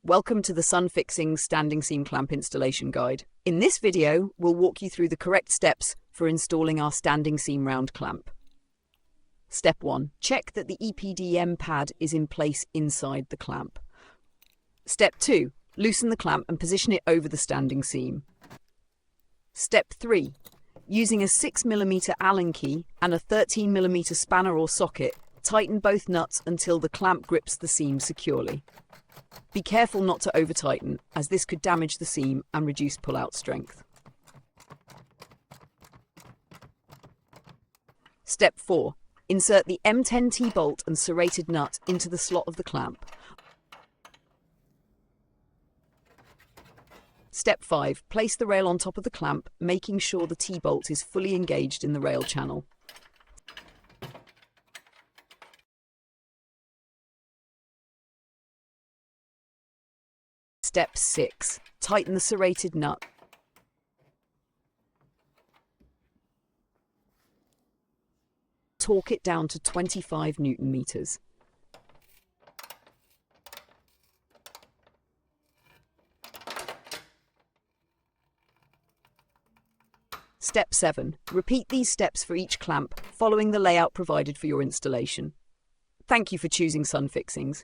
Welcome to the Sunfixings standing seam clamp installation guide. In this video, we'll walk you through the correct steps for installing our standing seam round clamp. Step 1. Check that the EPDM pad is in place inside the clamp. Step 2. Loosen the clamp and position it over the standing seam. Step 3. Using a 6mm Allen key and a 13mm spanner or socket, tighten both nuts until the clamp grips the seam securely. Be careful not to over-tighten, as this could damage the seam and reduce pull-out strength. Step 4. Insert the M10T bolt and serrated nut into the slot of the clamp. Step 5. Place the rail on top of the clamp, making sure the T-bolt is fully engaged in the rail channel. Step 6. Tighten the serrated nut. Torque it down to 25 Newton meters. Step 7. Repeat these steps for each clamp, following the layout provided for your installation. Thank you for choosing Sunfixings.